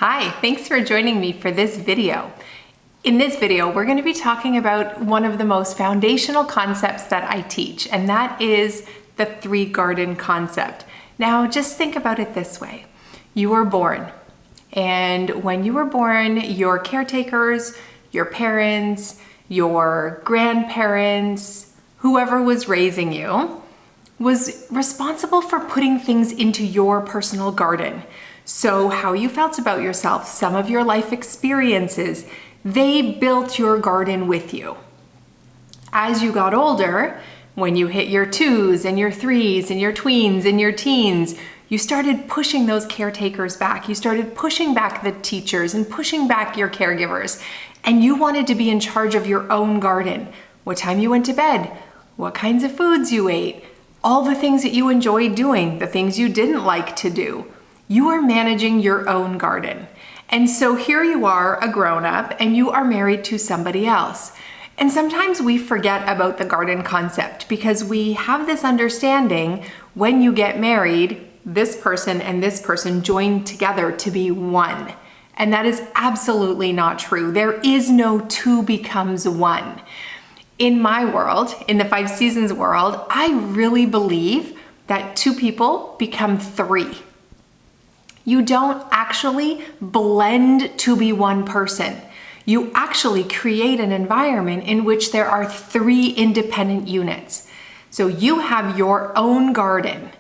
Hi, thanks for joining me for this video. In this video, we're going to be talking about one of the most foundational concepts that I teach, and that is the three garden concept. Now, just think about it this way. You were born, and when you were born, your caretakers, your parents, your grandparents, whoever was raising you, was responsible for putting things into your personal garden. So how you felt about yourself, some of your life experiences, they built your garden with you. As you got older, when you hit your 2s and your 3s and your tweens and your teens, you started pushing those caretakers back. You started pushing back the teachers and pushing back your caregivers. And you wanted to be in charge of your own garden. What time you went to bed, what kinds of foods you ate, all the things that you enjoyed doing, the things you didn't like to do. You are managing your own garden. And so here you are, a grown-up, and you are married to somebody else. And sometimes we forget about the garden concept because we have this understanding when you get married, this person and this person join together to be one. And that is absolutely not true. There is no two becomes one. In my world, in the 5 seasons world, I really believe that 2 people become 3. You don't actually blend to be one person. You actually create an environment in which there are 3 independent units. So you have your own garden,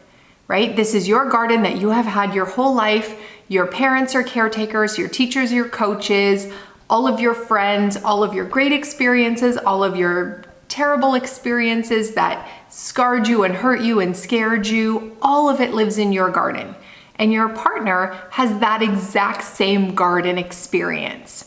right? This is your garden that you have had your whole life. Your parents are caretakers, your teachers, your coaches, all of your friends, all of your great experiences, all of your terrible experiences that scarred you and hurt you and scared you, all of it lives in your garden. And your partner has that exact same garden experience.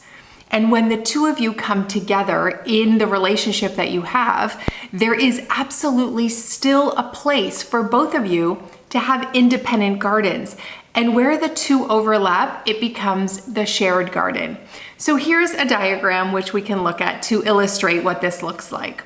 And when the 2 of you come together in the relationship that you have, there is absolutely still a place for both of you to have independent gardens. And where the 2 overlap, it becomes the shared garden. So here's a diagram which we can look at to illustrate what this looks like.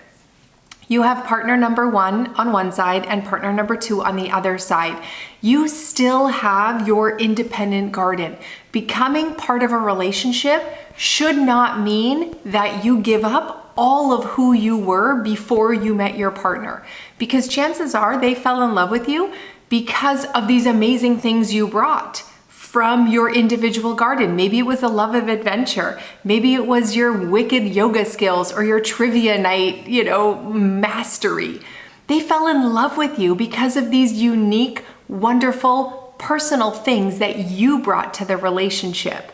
You have partner number 1 on one side and partner number 2 on the other side. You still have your independent garden. Becoming part of a relationship should not mean that you give up all of who you were before you met your partner, because chances are they fell in love with you because of these amazing things you brought from your individual garden. Maybe it was a love of adventure. Maybe it was your wicked yoga skills or your trivia night, mastery. They fell in love with you because of these unique, wonderful, personal things that you brought to the relationship.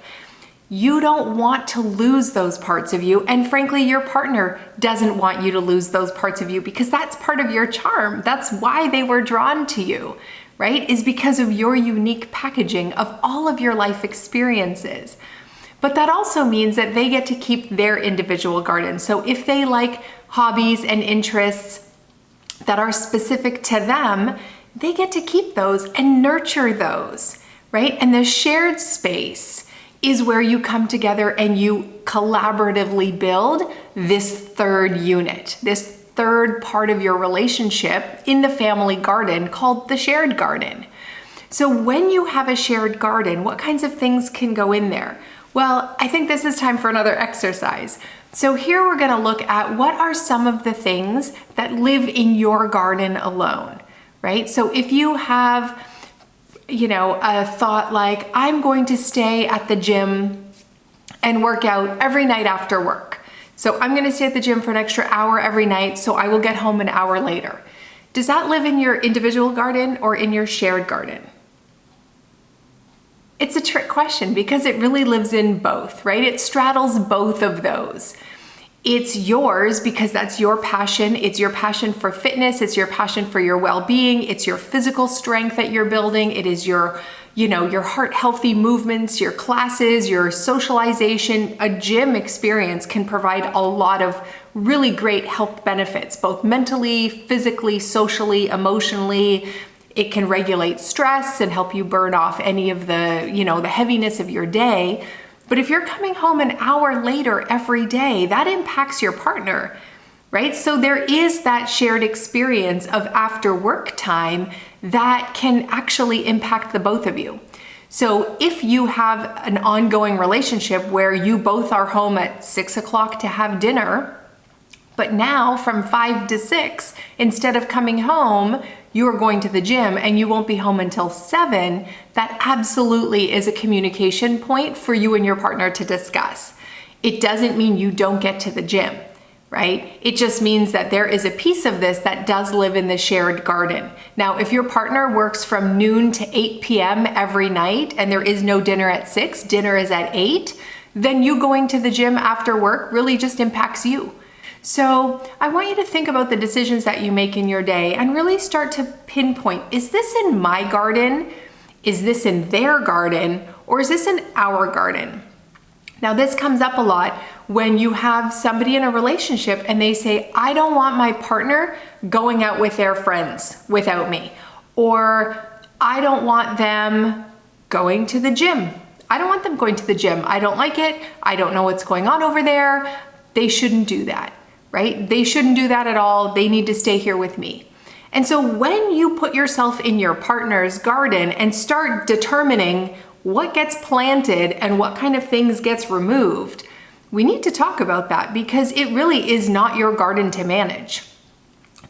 You don't want to lose those parts of you, and frankly, your partner doesn't want you to lose those parts of you because that's part of your charm. That's why they were drawn to you, right? Is because of your unique packaging of all of your life experiences. But that also means that they get to keep their individual garden. So if they like hobbies and interests that are specific to them, they get to keep those and nurture those, right? And the shared space is where you come together and you collaboratively build this 3rd unit, this 3rd part of your relationship in the family garden called the shared garden. So when you have a shared garden, what kinds of things can go in there? Well, I think this is time for another exercise. So here we're gonna look at what are some of the things that live in your garden alone, right? So if you have a thought like, I'm going to stay at the gym and work out every night after work. So I'm going to stay at the gym for an extra hour every night, so I will get home an hour later. Does that live in your individual garden or in your shared garden? It's a trick question because it really lives in both, right? It straddles both of those. It's yours because that's your passion. It's your passion for fitness. It's your passion for your well-being. It's your physical strength that you're building. It is your heart healthy movements, your classes, your socialization. A gym experience can provide a lot of really great health benefits, both mentally, physically, socially, emotionally. It can regulate stress and help you burn off any of the heaviness of your day. But if you're coming home an hour later every day, that impacts your partner, right? So there is that shared experience of after work time that can actually impact the both of you. So if you have an ongoing relationship where you both are home at 6 o'clock to have dinner, but now from 5 to 6, instead of coming home, you are going to the gym and you won't be home until 7, that absolutely is a communication point for you and your partner to discuss. It doesn't mean you don't get to the gym, right? It just means that there is a piece of this that does live in the shared garden. Now, if your partner works from noon to 8 p.m. every night and there is no dinner at 6, dinner is at 8, then you going to the gym after work really just impacts you. So I want you to think about the decisions that you make in your day and really start to pinpoint, is this in my garden? Is this in their garden? Or is this in our garden? Now, this comes up a lot when you have somebody in a relationship and they say, I don't want my partner going out with their friends without me. Or I don't want them going to the gym. I don't want them going to the gym. I don't like it. I don't know what's going on over there. They shouldn't do that, right? They shouldn't do that at all. They need to stay here with me. And so when you put yourself in your partner's garden and start determining what gets planted and what kind of things gets removed, we need to talk about that because it really is not your garden to manage.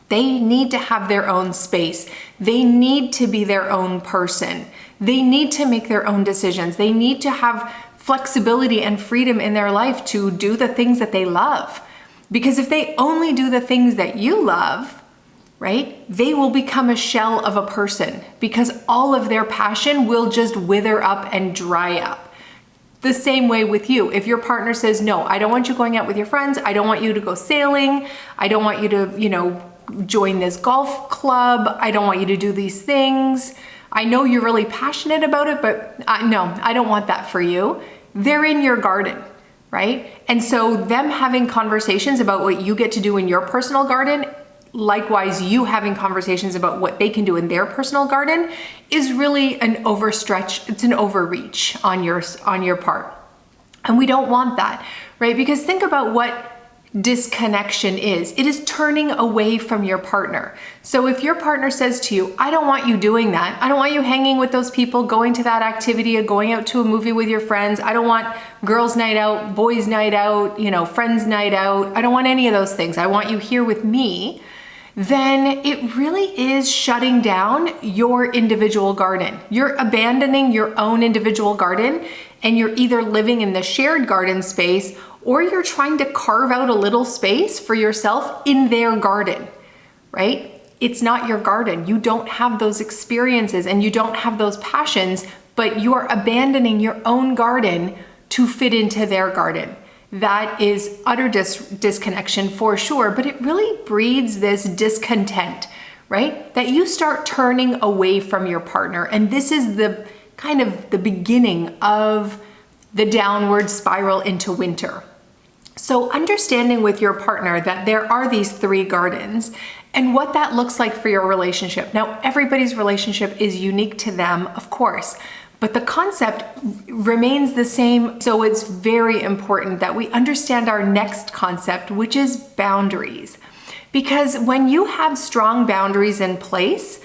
They need to have their own space. They need to be their own person. They need to make their own decisions. They need to have flexibility and freedom in their life to do the things that they love. Because if they only do the things that you love, right, they will become a shell of a person because all of their passion will just wither up and dry up. The same way with you. If your partner says, no, I don't want you going out with your friends. I don't want you to go sailing. I don't want you to, join this golf club. I don't want you to do these things. I know you're really passionate about it, but no, I don't want that for you. They're in your garden, right? And so them having conversations about what you get to do in your personal garden, likewise, you having conversations about what they can do in their personal garden is really an overstretch. It's an overreach on your part. And we don't want that, right? Because think about what disconnection is. It is turning away from your partner. So if your partner says to you, I don't want you doing that. I don't want you hanging with those people, going to that activity, or going out to a movie with your friends. I don't want girls' night out, boys' night out, friends' night out. I don't want any of those things. I want you here with me. Then it really is shutting down your individual garden. You're abandoning your own individual garden and you're either living in the shared garden space or you're trying to carve out a little space for yourself in their garden, right? It's not your garden. You don't have those experiences and you don't have those passions, but you are abandoning your own garden to fit into their garden. That is utter disconnection for sure, but it really breeds this discontent, right? That you start turning away from your partner. And this is the kind of the beginning of the downward spiral into winter. So understanding with your partner that there are these 3 gardens and what that looks like for your relationship. Now, everybody's relationship is unique to them, of course, but the concept remains the same. So it's very important that we understand our next concept, which is boundaries. Because when you have strong boundaries in place,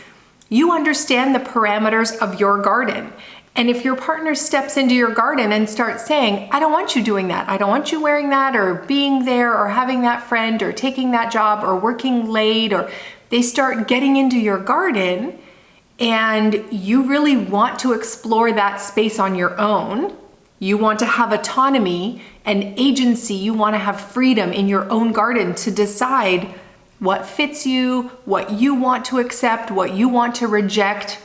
you understand the parameters of your garden. And if your partner steps into your garden and starts saying, I don't want you doing that, I don't want you wearing that, or being there, or having that friend, or taking that job, or working late, or they start getting into your garden, and you really want to explore that space on your own, you want to have autonomy and agency, you want to have freedom in your own garden to decide what fits you, what you want to accept, what you want to reject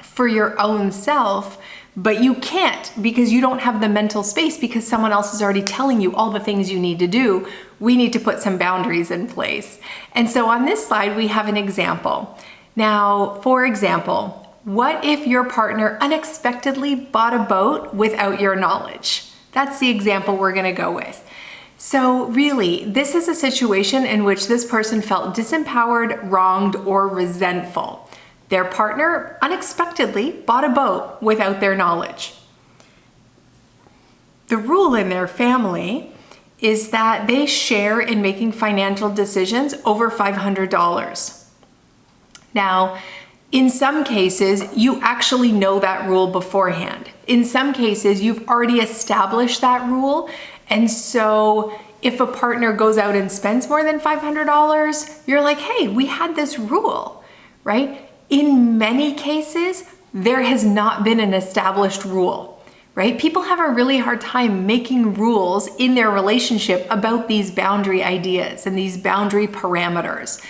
for your own self, but you can't because you don't have the mental space because someone else is already telling you all the things you need to do. We need to put some boundaries in place. And so on this slide, we have an example. Now, for example, what if your partner unexpectedly bought a boat without your knowledge? That's the example we're going to go with. So really, this is a situation in which this person felt disempowered, wronged, or resentful. Their partner unexpectedly bought a boat without their knowledge. The rule in their family is that they share in making financial decisions over $500. Now, In some cases, you actually know that rule beforehand. In some cases, you've already established that rule. And so if a partner goes out and spends more than $500, you're like, hey, we had this rule, right? In many cases, there has not been an established rule, right? People have a really hard time making rules in their relationship about these boundary ideas and these boundary parameters.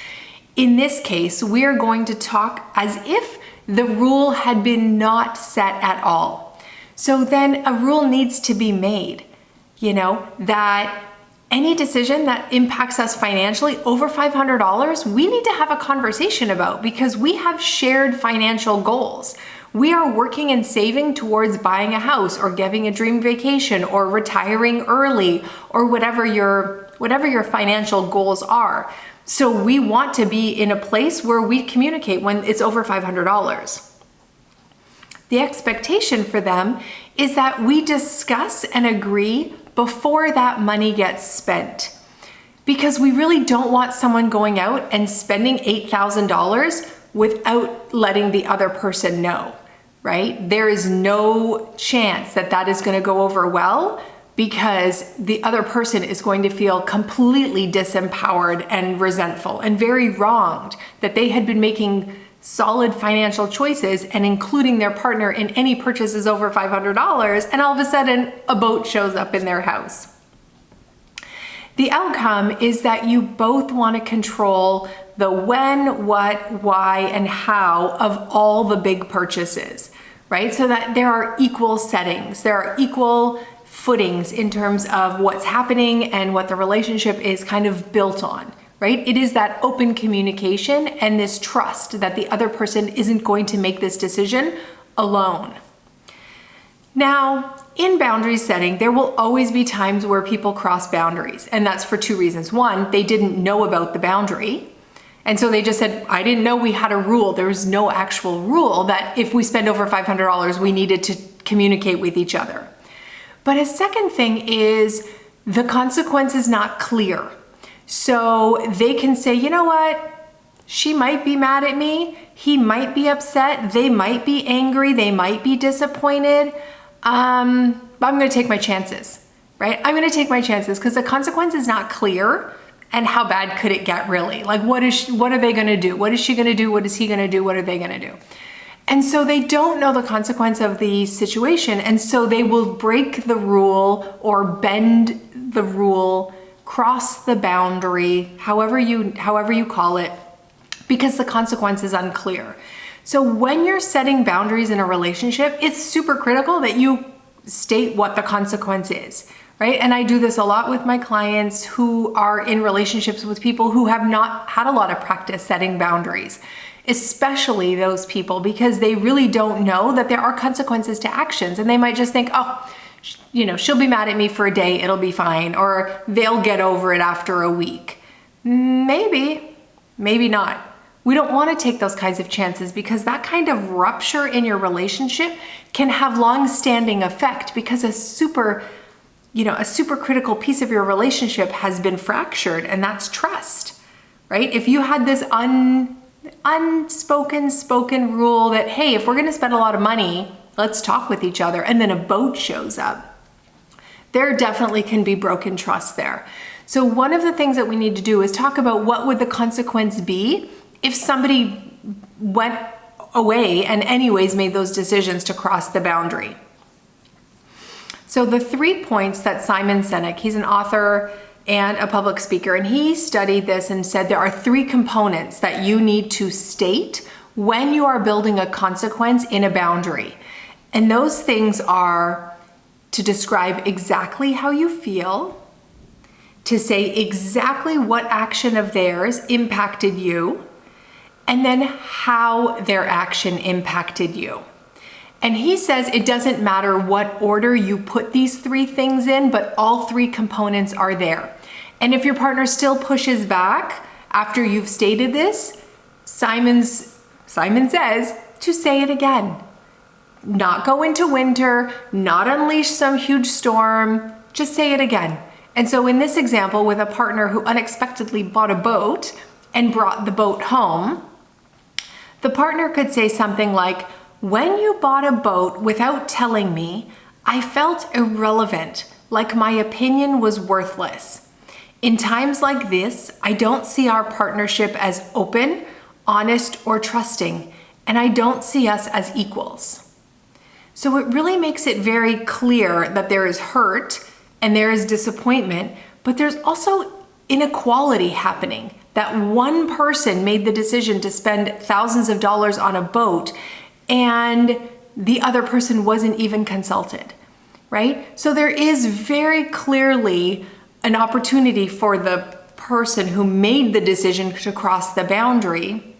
In this case, we are going to talk as if the rule had been not set at all. So then a rule needs to be made, that any decision that impacts us financially over $500, we need to have a conversation about, because we have shared financial goals. We are working and saving towards buying a house or getting a dream vacation or retiring early or whatever your financial goals are. So we want to be in a place where we communicate when it's over $500. The expectation for them is that we discuss and agree before that money gets spent, because we really don't want someone going out and spending $8,000 without letting the other person know, right? There is no chance that that is going to go over well, because the other person is going to feel completely disempowered and resentful and very wronged that they had been making solid financial choices and including their partner in any purchases over $500, and all of a sudden a boat shows up in their house. The outcome is that you both want to control the when, what, why, and how of all the big purchases, right? So that there are equal settings, there are equal footings in terms of what's happening and what the relationship is kind of built on, right? It is that open communication and this trust that the other person isn't going to make this decision alone. Now, in boundary setting, there will always be times where people cross boundaries, and that's for two reasons. One, they didn't know about the boundary, and so they just said, I didn't know we had a rule. There was no actual rule that if we spend over $500, we needed to communicate with each other. But a second thing is the consequence is not clear. So they can say, you know what? She might be mad at me. He might be upset. They might be angry. They might be disappointed. But I'm going to take my chances, right? I'm going to take my chances because the consequence is not clear. And how bad could it get really? Like, what are they going to do? What is she going to do? What is he going to do? What are they going to do? And so they don't know the consequence of the situation. And so they will break the rule or bend the rule, cross the boundary, however you call it, because the consequence is unclear. So when you're setting boundaries in a relationship, it's super critical that you state what the consequence is, right? And I do this a lot with my clients who are in relationships with people who have not had a lot of practice setting boundaries, especially those people, because they really don't know that there are consequences to actions. And they might just think, oh, she'll be mad at me for a day, it'll be fine, or they'll get over it after a week. Maybe not. We don't want to take those kinds of chances, because that kind of rupture in your relationship can have long-standing effect, because a super critical piece of your relationship has been fractured, and that's trust, right? If you had this spoken rule that, hey, if we're going to spend a lot of money, let's talk with each other, and then a boat shows up, there definitely can be broken trust there. So one of the things that we need to do is talk about what would the consequence be if somebody went away and anyways made those decisions to cross the boundary. So the 3 points that Simon Sinek, he's an author and a public speaker, and he studied this and said there are 3 components that you need to state when you are building a consequence in a boundary. And those things are to describe exactly how you feel, to say exactly what action of theirs impacted you, and then how their action impacted you. And he says it doesn't matter what order you put these 3 things in, but all 3 components are there. And if your partner still pushes back after you've stated this, Simon says to say it again. Not go into winter, not unleash some huge storm, just say it again. And so in this example with a partner who unexpectedly bought a boat and brought the boat home, The partner could say something like, "When you bought a boat without telling me, I felt irrelevant, like my opinion was worthless. In times like this, I don't see our partnership as open, honest, or trusting, and I don't see us as equals." So it really makes it very clear that there is hurt and there is disappointment, but there's also inequality happening. That one person made the decision to spend thousands of dollars on a boat and the other person wasn't even consulted, right? So there is very clearly an opportunity for the person who made the decision to cross the boundary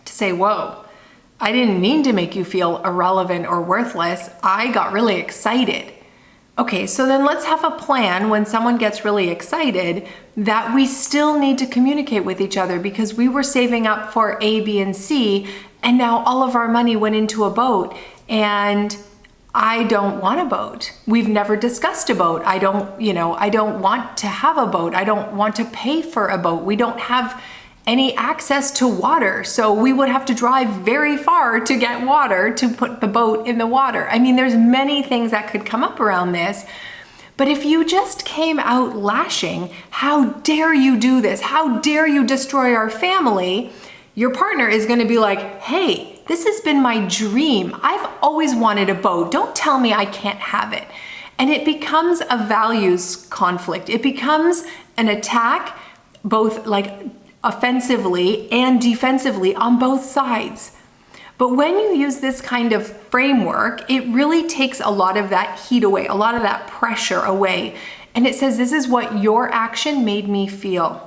to say, "Whoa, I didn't mean to make you feel irrelevant or worthless. I got really excited." Okay, so then let's have a plan when someone gets really excited that we still need to communicate with each other, because we were saving up for A, B, and C, and now all of our money went into a boat, and I don't want a boat. We've never discussed a boat. I don't want to have a boat. I don't want to pay for a boat. We don't have any access to water. So we would have to drive very far to get water to put the boat in the water. I mean, there's many things that could come up around this. But if you just came out lashing, "How dare you do this? How dare you destroy our family?" your partner is going to be like, "Hey, this has been my dream. I've always wanted a boat. Don't tell me I can't have it." And it becomes a values conflict. It becomes an attack, both like offensively and defensively on both sides. But when you use this kind of framework, it really takes a lot of that heat away, a lot of that pressure away. And it says, "This is what your action made me feel."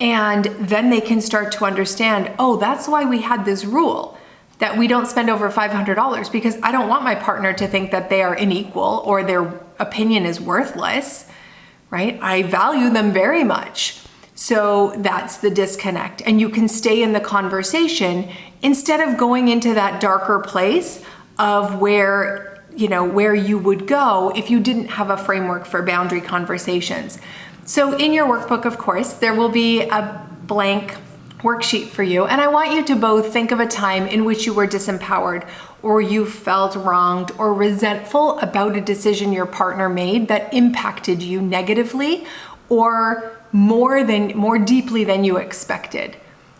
And then they can start to understand, oh, that's why we had this rule that we don't spend over $500, because I don't want my partner to think that they are unequal or their opinion is worthless, right? I value them very much. So that's the disconnect. And you can stay in the conversation instead of going into that darker place of where you would go if you didn't have a framework for boundary conversations. So in your workbook, of course, there will be a blank worksheet for you. And I want you to both think of a time in which you were disempowered, or you felt wronged or resentful about a decision your partner made that impacted you negatively or more deeply than you expected,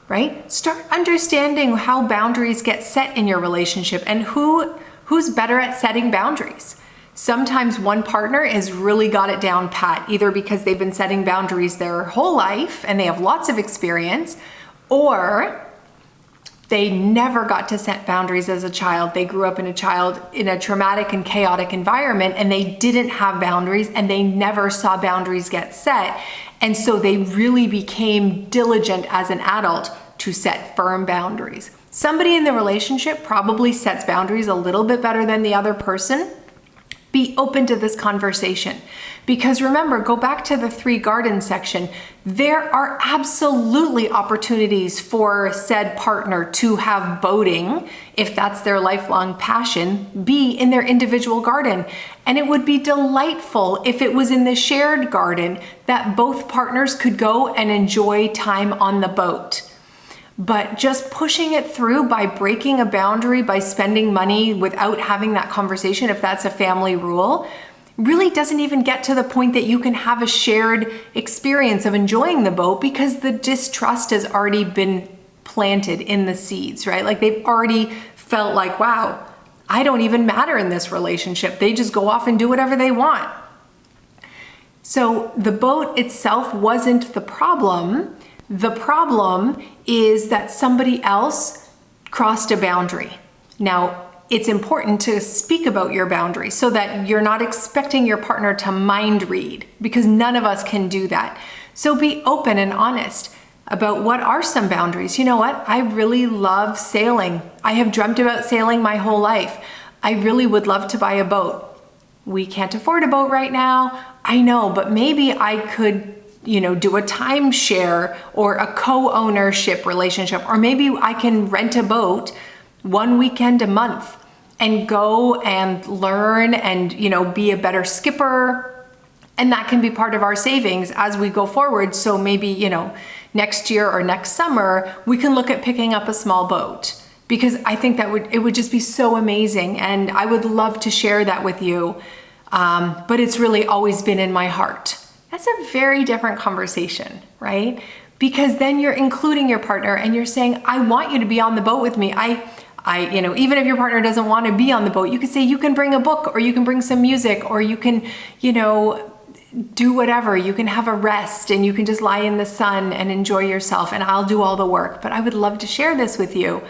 right? Start understanding how boundaries get set in your relationship and who's better at setting boundaries. Sometimes one partner has really got it down pat, either because they've been setting boundaries their whole life and they have lots of experience, or they never got to set boundaries as a child. They grew up in a traumatic and chaotic environment, and they didn't have boundaries, and they never saw boundaries get set. And so they really became diligent as an adult to set firm boundaries. Somebody in the relationship probably sets boundaries a little bit better than the other person. Be open to this conversation. Because remember, go back to the 3 gardens section. There are absolutely opportunities for said partner to have boating, if that's their lifelong passion, be in their individual garden. And it would be delightful if it was in the shared garden that both partners could go and enjoy time on the boat. But just pushing it through by breaking a boundary, by spending money without having that conversation, if that's a family rule, really doesn't even get to the point that you can have a shared experience of enjoying the boat, because the distrust has already been planted in the seeds, right? Like they've already felt like, wow, I don't even matter in this relationship. They just go off and do whatever they want. So the boat itself wasn't the problem. The problem is that somebody else crossed a boundary. Now, it's important to speak about your boundaries so that you're not expecting your partner to mind read, because none of us can do that. So be open and honest about what are some boundaries. You know what? I really love sailing. I have dreamt about sailing my whole life. I really would love to buy a boat. We can't afford a boat right now. I know, but maybe I could do a timeshare or a co-ownership relationship, or maybe I can rent a boat one weekend a month and go and learn and, be a better skipper And that can be part of our savings as we go forward. So maybe, next year or next summer, we can look at picking up a small boat, because I think it would just be so amazing. And I would love to share that with you. But it's really always been in my heart. That's a very different conversation, right? Because then you're including your partner and you're saying, I want you to be on the boat with me. Even if your partner doesn't want to be on the boat, you could say you can bring a book, or you can bring some music, or you can, do whatever. You can have a rest and you can just lie in the sun and enjoy yourself, and I'll do all the work. But I would love to share this with you.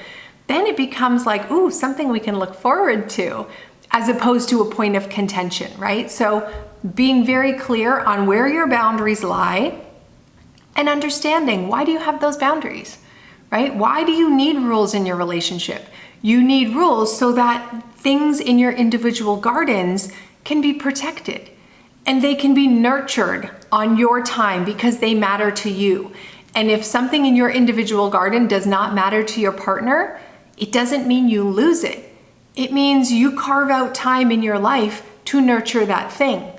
Then it becomes like, ooh, something we can look forward to, as opposed to a point of contention, right? So being very clear on where your boundaries lie and understanding, why do you have those boundaries, right? Why do you need rules in your relationship? You need rules so that things in your individual gardens can be protected and they can be nurtured on your time because they matter to you. And if something in your individual garden does not matter to your partner, it doesn't mean you lose it. It means you carve out time in your life to nurture that thing,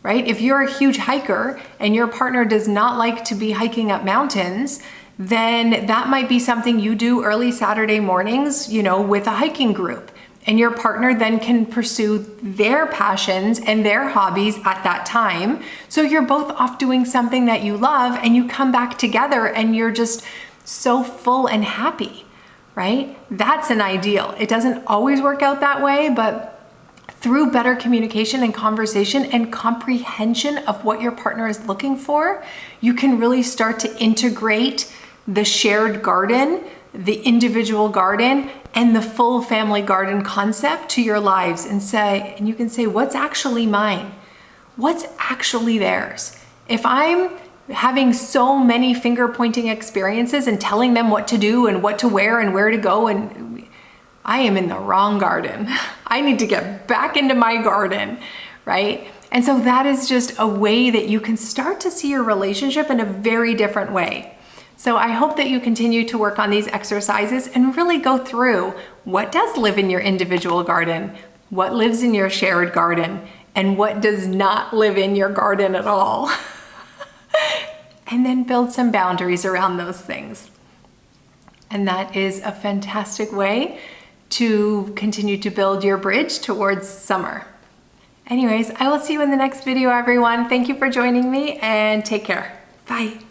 right? If you're a huge hiker and your partner does not like to be hiking up mountains, then that might be something you do early Saturday mornings, with a hiking group. And your partner then can pursue their passions and their hobbies at that time. So you're both off doing something that you love, and you come back together and you're just so full and happy, right? That's an ideal. It doesn't always work out that way, but through better communication and conversation and comprehension of what your partner is looking for, you can really start to integrate the shared garden, the individual garden, and the full family garden concept to your lives, and you can say, what's actually mine? What's actually theirs? If I'm having so many finger pointing experiences and telling them what to do and what to wear and where to go, and I am in the wrong garden. I need to get back into my garden, right? And so that is just a way that you can start to see your relationship in a very different way. So I hope that you continue to work on these exercises and really go through what does live in your individual garden, what lives in your shared garden, and what does not live in your garden at all. And then build some boundaries around those things. And that is a fantastic way to continue to build your bridge towards summer. Anyways, I will see you in the next video, everyone. Thank you for joining me, and take care. Bye.